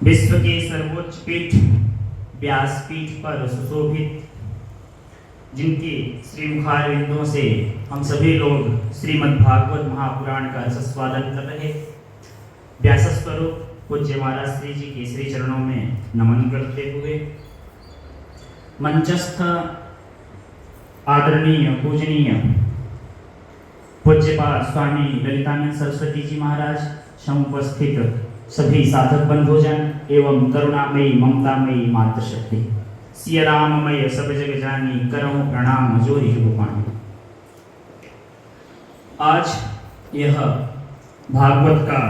विश्व के सर्वोच्च पीठ व्यासपीठ पर सुशोभित जिनके श्रीमुखारविंदों से हम सभी लोग श्रीमद् भागवत महापुराण का स्वागत कर रहे, व्यास स्वरूप पूज्य महाराज श्री जी के श्री चरणों में नमन करते हुए मंचस्थ आदरणीय पूजनीय पूज्यपाद स्वामी ललितानंद सरस्वती जी महाराज, समुपस्थित सभी साधक बंधुजन एवं करुणामयी ममतामयी मातृशक्ति, सिया राममय सब जग जानी, करहूं प्रणाम जोरी गोपाणी। आज यह भागवत का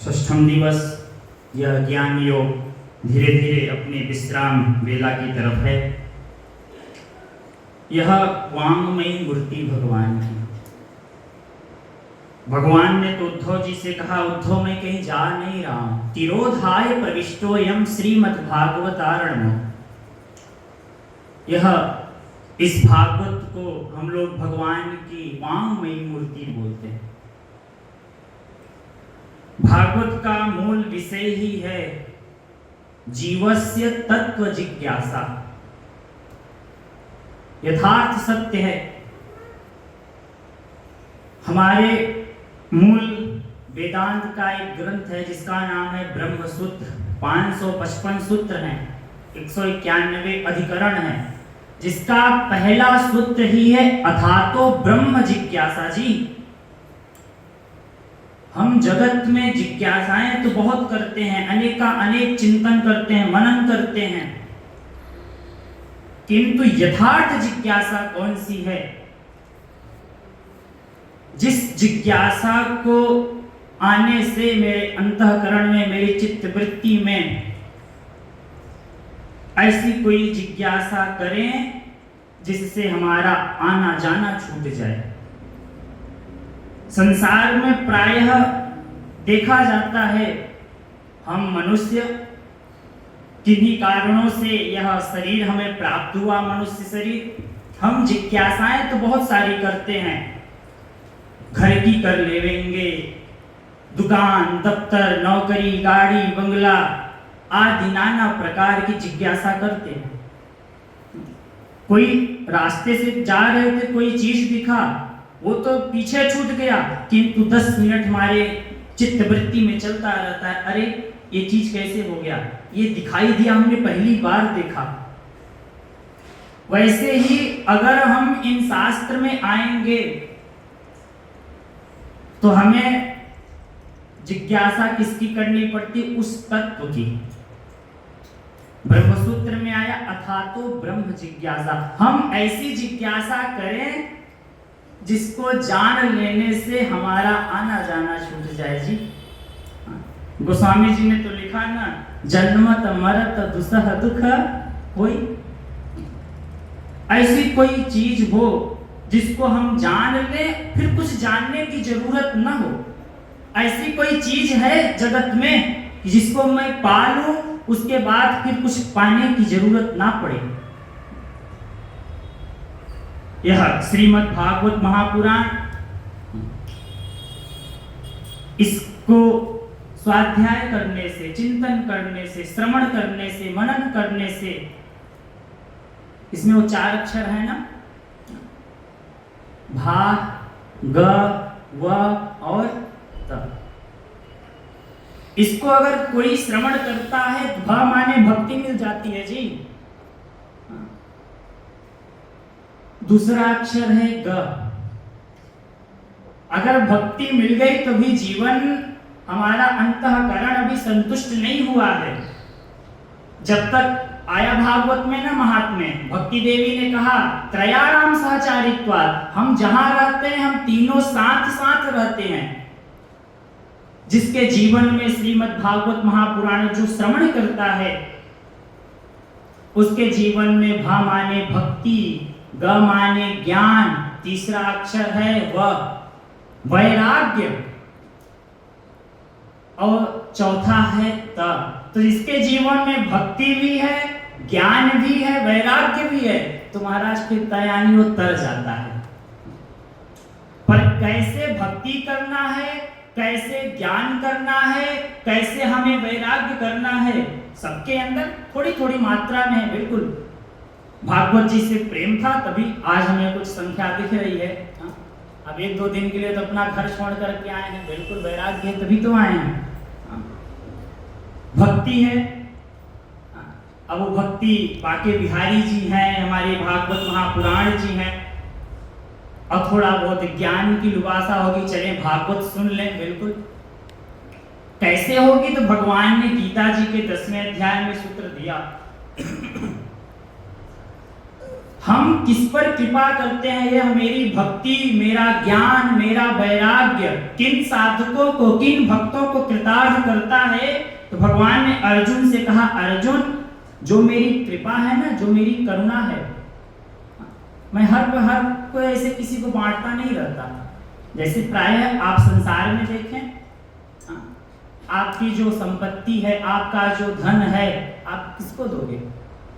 षष्ठम दिवस, यह ज्ञान योग धीरे धीरे अपने विश्राम वेला की तरफ है। यह वांगमयी मूर्ति भगवान की, भगवान ने तो उद्धव जी से कहा, उद्धव मैं कहीं जा नहीं रहा हूं, तिरोधाय प्रविष्टोयम श्रीमद्भागवतारणम्। यह इस भागवत को हम लोग भगवान की वांगमयी मूर्ति बोलते हैं। भागवत का मूल विषय ही है जीवस्य तत्व जिज्ञासा, यथार्थ सत्य है। हमारे मूल वेदांत का एक ग्रंथ है जिसका नाम है ब्रह्म सूत्र। 555 सूत्र हैं, 191 अधिकरण हैं, जिसका पहला सूत्र ही है अथातो ब्रह्म जिज्ञासा। जी, हम जगत में जिज्ञासाएं तो बहुत करते हैं, अनेक चिंतन करते हैं, मनन करते हैं, किंतु यथार्थ जिज्ञासा कौन सी है? जिस जिज्ञासा को आने से मेरे अंतःकरण में, मेरी चित्त वृत्ति में ऐसी कोई जिज्ञासा करें जिससे हमारा आना जाना छूट जाए। संसार में प्रायः देखा जाता है, हम मनुष्य किन्हीं कारणों से यह शरीर हमें प्राप्त हुआ, मनुष्य शरीर, हम जिज्ञासाएं तो बहुत सारी करते हैं। घर की कर लेंगे, दुकान, दफ्तर, नौकरी, गाड़ी, बंगला आदि नाना प्रकार की जिज्ञासा करते हैं। कोई रास्ते से जा रहे थे, कोई चीज दिखा, वो तो पीछे छूट गया, किंतु 10 मिनट हमारे चित्तवृत्ति में चलता रहता है, अरे ये चीज कैसे हो गया, ये दिखाई दिया, हमने पहली बार देखा। वैसे ही अगर हम इन शास्त्र में आएंगे तो हमें जिज्ञासा किसकी करनी पड़ती? उस तत्व की। ब्रह्मसूत्र में आया अथातो ब्रह्म जिज्ञासा। हम ऐसी जिज्ञासा करें जिसको जान लेने से हमारा आना जाना छूट जाए। जी, गोस्वामी जी ने तो लिखा ना, जन्मत मरत दुसह दुख कोई। ऐसी कोई चीज हो जिसको हम जान लें, फिर कुछ जानने की जरूरत न हो। ऐसी कोई चीज है जगत में जिसको मैं पा लूं, उसके बाद फिर कुछ पाने की जरूरत ना पड़े। यह श्रीमद् भागवत महापुराण, इसको स्वाध्याय करने से, चिंतन करने से, श्रवण करने से, मनन करने से, इसमें वो 4 अक्षर है ना, भा, ग, व और त। इसको अगर कोई श्रवण करता है तो भ माने भक्ति मिल जाती है। जी, दूसरा अक्षर है ग। अगर भक्ति मिल गई तो भी जीवन हमारा अंतःकरण अभी संतुष्ट नहीं हुआ है। जब तक आया भागवत में ना महात्म्य, भक्ति देवी ने कहा त्रयाणाम सहचारित्वात्, हम जहां रहते हैं हम तीनों साथ साथ रहते हैं। जिसके जीवन में श्रीमद् भागवत महापुराण जो श्रवण करता है, उसके जीवन में भा माने भक्ति, ग माने ज्ञान, तीसरा अक्षर है वैराग्य और चौथा है त। तो जिसके जीवन में भक्ति भी है, ज्ञान भी है, वैराग्य भी है, तो महाराज फिर तयानी वो तर जाता है। पर कैसे भक्ति करना है, कैसे ज्ञान करना है, कैसे हमें वैराग्य करना है सबके अंदर थोड़ी थोड़ी मात्रा में है। बिल्कुल भागवत जी से प्रेम था तभी आज हमें कुछ संख्या दिख रही है। हाँ? अब 1-2 दिन के लिए तो अपना घर छोड़ करके आए हैं, बिल्कुल वैराग्य है तभी तो आए हैं। हाँ? भक्ति है। अब वो भक्ति बाके बिहारी जी हैं, हमारे भागवत महापुराण जी हैं, और थोड़ा बहुत ज्ञान की लुभासा होगी, चले भागवत सुन लें। बिल्कुल कैसे होगी तो भगवान ने गीता जी के 10वें अध्याय में सूत्र दिया, हम किस पर कृपा करते हैं, यह मेरी भक्ति, मेरा ज्ञान, मेरा वैराग्य किन साधकों को, किन भक्तों को कृतार्थ करता है। तो भगवान ने अर्जुन से कहा, अर्जुन जो मेरी कृपा है ना, जो मेरी करुणा है, मैं हर को ऐसे किसी को बांटता नहीं रहता। जैसे प्रायः आप संसार में देखें, आपकी जो संपत्ति है, आपका जो धन है, आप किसको दोगे?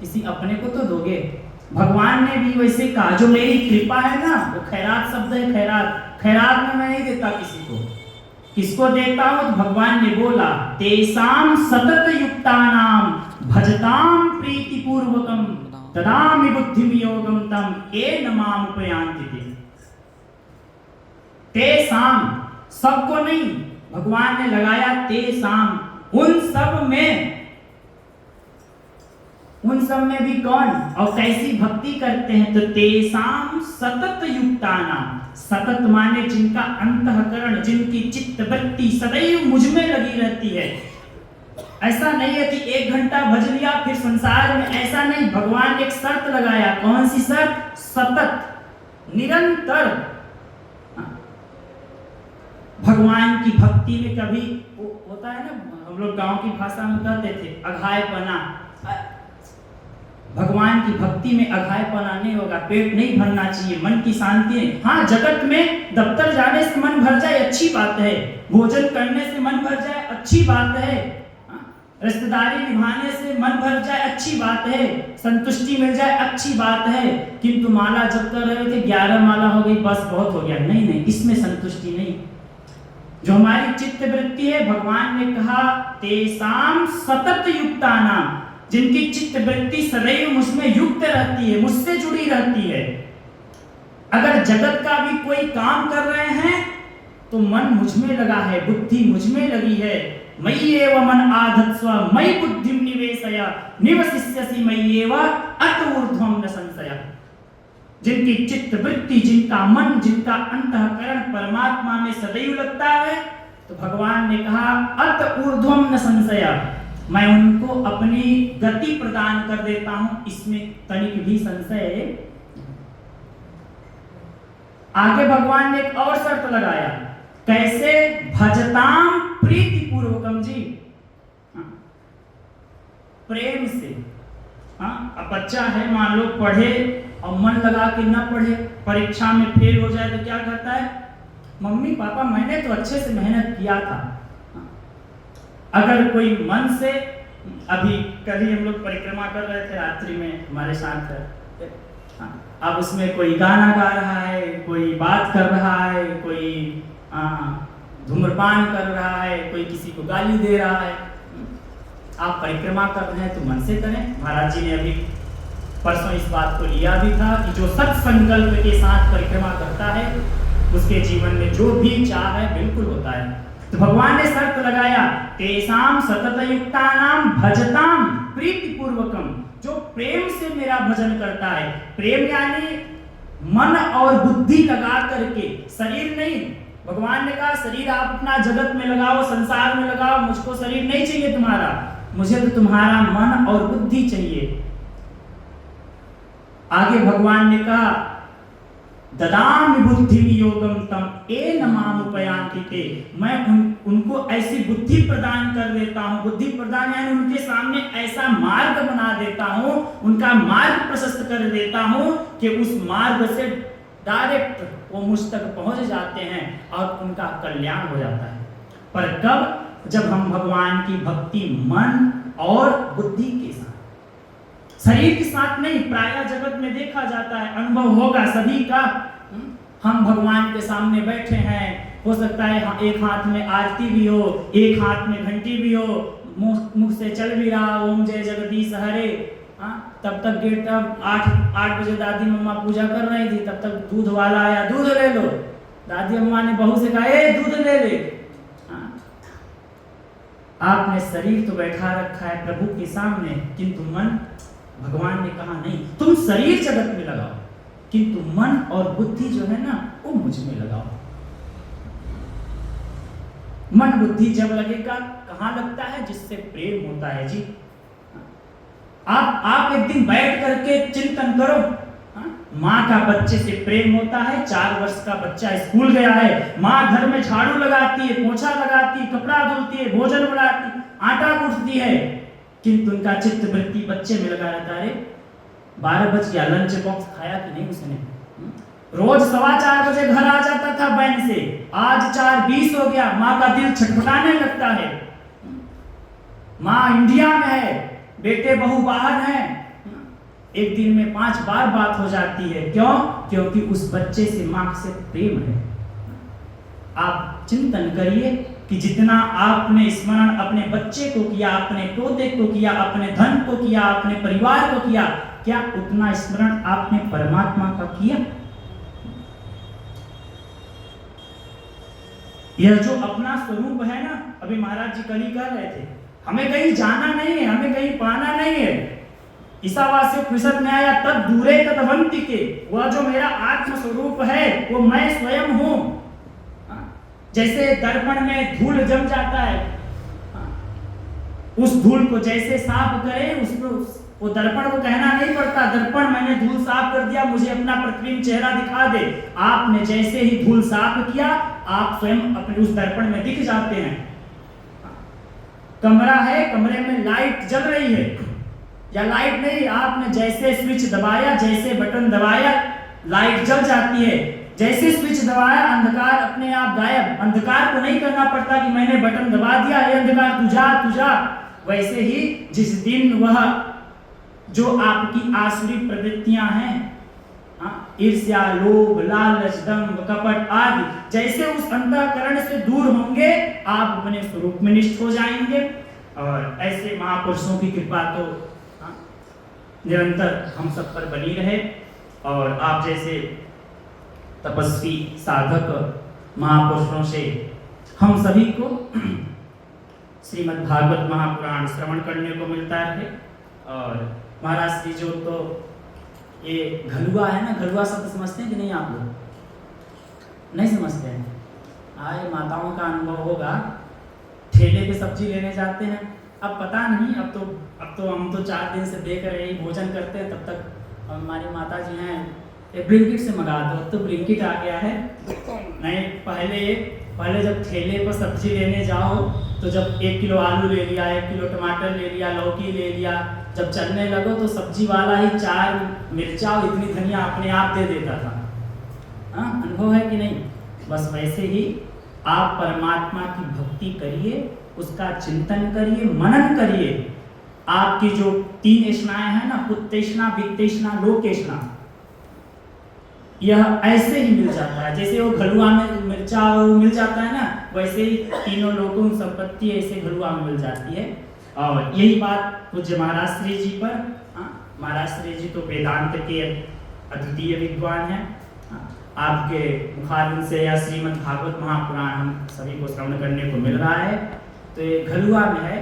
किसी अपने को तो दोगे। भगवान ने भी वैसे कहा, जो मेरी कृपा है ना, वो खैरात शब्द है, खैरात, खैरात में मैं नहीं देता किसी को। किसको देता हूं? तो भगवान ने बोला, तेसाम सतत युक्तानाम भजताम प्रीति पूर्वकम तदामि बुद्धिम योगम तम येन माम उपयान्ति ते। तेसाम सबको नहीं, भगवान ने लगाया तेसाम, उन सब में भी कौन और कैसी भक्ति करते हैं? तो तेसाम सतत युक्तानाम, सतत माने जिनका अंतःकरण, जिनकी चित्त वृत्ति सदैव मुझ में लगी रहती है। ऐसा नहीं है कि 1 घंटा भज लिया फिर संसार में, ऐसा नहीं। भगवान ने एक शर्त लगाया, कौन सी शर्त? सतत, निरंतर। भगवान की भक्ति में कभी होता है ना, हम लोग गांव की भाषा में कहते थे अघायपना। भगवान की भक्ति में अघायपना नहीं होगा, पेट नहीं भरना चाहिए, मन की शांति नहीं। हाँ, जगत में दफ्तर जाने से मन भर जाए अच्छी बात है, भोजन करने से मन भर जाए अच्छी बात है, रिश्तेदारी निभाने से मन भर जाए अच्छी बात है, संतुष्टि मिल जाए अच्छी बात है। किंतु माला जब कर रहे थे 11 माला हो गई, बस बहुत हो गया, नहीं, इसमें संतुष्टि नहीं। जो हमारी चित्त वृत्ति है, भगवान ने कहा तेसाम सतत युक्तानाम, जिनकी चित्त वृत्ति सदैव मुझमें युक्त रहती है, मुझसे जुड़ी रहती है। अगर जगत का भी कोई काम कर रहे हैं तो मन मुझ में लगा है, बुद्धि मुझ में लगी है। मयि एव मन आधत्स्व मयि बुद्धिम निवेशय निवसिष्यसि मयि एव अत ऊर्ध्वं न संशय। जिनकी चित्त वृत्ति, जिनका मन, जिनका अंतःकरण परमात्मा में सदैव लगता है, तो भगवान ने कहा अत ऊर्ध्वं न संशय, मैं उनको अपनी गति प्रदान कर देता हूं, इसमें तनिक भी संशय। आगे भगवान ने एक और शर्त लगाया, कैसे? भजताम प्रीति पूर्वकम जी, प्रेम से। हाँ, अब बच्चा है मान लो पढ़े और मन लगा के ना पढ़े, परीक्षा में फेल हो जाए तो क्या कहता है? मम्मी पापा मैंने तो अच्छे से मेहनत किया था। अगर कोई मन से, अभी कल ही हम लोग परिक्रमा कर रहे थे रात्रि में, हमारे साथ है, अब उसमें कोई गाना गा रहा है, कोई बात कर रहा है, कोई धूम्रपान कर रहा है, कोई किसी को गाली दे रहा है। आप परिक्रमा कर रहे हैं तो मन से करें। महाराज जी ने अभी परसों इस बात को लिया भी था कि जो सत्संकल्प के साथ परिक्रमा करता है उसके जीवन में जो भी चाह है बिल्कुल होता है। तो भगवान ने शर्त लगाया, तेसाम सतत युक्तानाम भजताम प्रीति पूर्वकम, जो प्रेम से मेरा भजन करता है। प्रेम यानी मन और बुद्धि लगा करके, शरीर नहीं। भगवान ने कहा शरीर आप अपना जगत में लगाओ, संसार में लगाओ, मुझको शरीर नहीं चाहिए तुम्हारा, मुझे तो तुम्हारा मन और बुद्धि चाहिए। आगे भगवान ने कहा ददामि बुद्धि योगम तम येन माम उपयान्ति ते, मैं उनको ऐसी बुद्धि प्रदान कर देता हूँ। बुद्धि प्रदान यानी उनके सामने ऐसा मार्ग बना देता हूँ, उनका मार्ग प्रशस्त कर देता हूँ कि उस मार्ग से डायरेक्ट वो मुझ तक पहुंच जाते हैं और उनका कल्याण हो जाता है। पर कब? जब हम भगवान की भक्ति मन और बुद्धि के साथ, शरीर के साथ नहीं। प्रायः जगत में देखा जाता है, अनुभव होगा सभी का, हम भगवान के सामने बैठे हैं, हो सकता है एक हाथ में आरती भी हो, एक हाथ में घंटी भी हो, मुख से चल भी रहा ओम जय जगदीश हरे, हाँ, तब तक गेट तब 8 बजे दादी मम्मा पूजा कर रही थी, तब तक दूध वाला आया, दूध ले लो। दादी अम्मा ने बहू से कहा ए दूध ले ले। हाँ, आपने शरीर तो बैठा रखा है प्रभु के सामने, किंतु मन, भगवान ने कहा नहीं, तुम शरीर जगत में लगाओ, किंतु मन और बुद्धि जो है ना वो मुझ में लगाओ। मन बुद्धि जब लगेगा, कहां लगता है? जिससे प्रेम होता है जी। आप एक दिन बैठ करके चिंतन करो, माँ का बच्चे से प्रेम होता है। 4 वर्ष का बच्चा स्कूल गया है, माँ घर में झाड़ू लगाती है, पोछा लगाती है, कपड़ा धुलती है, भोजन बनाती, आटा कूटती है, किंतु उनका चित्त वृत्ति बच्चे में लगा रहता है। 12 बज गया, लंच बॉक्स खाया कि नहीं उसने? रोज 4:15 बजे घर आ जाता था बैंक से, आज 4:20 हो गया, माँ का दिल छटपटाने लगता है। माँ इंडिया में है, बेटे बहू बाहर हैं, एक दिन में 5 बार बात हो जाती है। क्यों? क्योंकि उस बच्चे से माँ से प्रेम है। आप चिंतन करिए कि जितना आपने स्मरण अपने बच्चे को किया, अपने पोते को किया, अपने धन को किया, अपने परिवार को किया, क्या उतना स्मरण आपने परमात्मा का किया? यह जो अपना स्वरूप है ना, अभी महाराज जी कल ही कह रहे थे, हमें कहीं जाना नहीं है, हमें कहीं पाना नहीं है। ईसावास्य उपनिषद में आया तद दूरे तदवंति के, वह जो मेरा आत्म स्वरूप है वो मैं स्वयं हूं। जैसे दर्पण में धूल जम जाता है, उस धूल को जैसे साफ करें, उसको वो दर्पण को कहना नहीं पड़ता दर्पण मैंने धूल साफ कर दिया, मुझे अपना प्रतिबिंब चेहरा दिखा दे। आपने जैसे ही धूल साफ किया, आप स्वयं अपने उस दर्पण में दिख जाते हैं। कमरा है, कमरे में लाइट जल रही है या लाइट नहीं, आपने जैसे स्विच दबाया, जैसे बटन दबाया, लाइट जल जाती है। जैसे स्विच दबाया, अंधकार अपने आप गायब। अंधकार को नहीं करना पड़ता कि मैंने बटन दबा दिया, ये अंधकार तू जा। वैसे ही जिस दिन वह जो आपकी आसुरी प्रवृत्तियां हैं, ईर्ष्या, लोभ, लालच, दंभ, कपट आदि, जैसे उस अंतःकरण से दूर होंगे, आप अपने स्वरूप में निष्ठ हो जाएंगे। और ऐसे महापुरुषों की कृपा तो निरंतर हम सब पर बनी रहे। और आप जैसे तपस्वी साधक महापुरुषों से हम सभी को श्रीमद् भागवत महापुराण श्रवण करने को मिलता है। और महाराज जी जो तो ये घलुआ है ना, घलुआ शब्द समझते हैं कि नहीं? आप लोग नहीं समझते हैं? आए माताओं का अनुभव होगा, ठेले पे सब्जी लेने जाते हैं। अब पता नहीं, अब तो हम तो 4 दिन से देख रहे हैं, भोजन करते हैं, तब तक हमारी माता जी हैं ये ब्लिंकिट से मंगा दो, तो ब्लिंकिट आ गया है। नहीं, पहले जब ठेले पर सब्जी लेने जाओ तो जब 1 किलो आलू ले लिया, 1 किलो टमाटर ले लिया, लौकी ले लिया, जब चलने लगो तो सब्जी वाला ही 4 मिर्चा और इतनी धनिया अपने आप दे देता था। अनुभव है कि नहीं? बस वैसे ही आप परमात्मा की भक्ति करिए, उसका चिंतन करिए, मनन करिए। आपकी जो 3 तृष्णाएं हैं ना, उत्तृष्णा, वित्तृष्णा, लोकतृष्णा, यह ऐसे ही मिल जाता है। जैसे वो घलुआ में मिर्चा मिल जाता है ना, वैसे ही तीनों लोगों की संपत्ति ऐसे घलुआ में मिल जाती है। और यही बात पूज्य महाराज श्री जी पर, महाराज श्री जी तो वेदांत के अद्वितीय विद्वान हैं। आपके मुखारविंद से या श्रीमद् भागवत महापुराण हम सभी को श्रवण करने को मिल रहा है, तो ये घलुआ में है।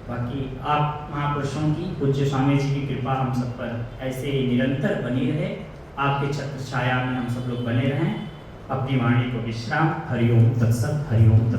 बाकी आप महापुरुषों की, पूज्य स्वामी जी की कृपा हम सब पर ऐसे ही निरंतर बनी रहे। आपके छत्र छाया में हम सब लोग बने रहें। अपनी वाणी को विश्राम। हरिओम तत्सत, हरिओम तत्सत।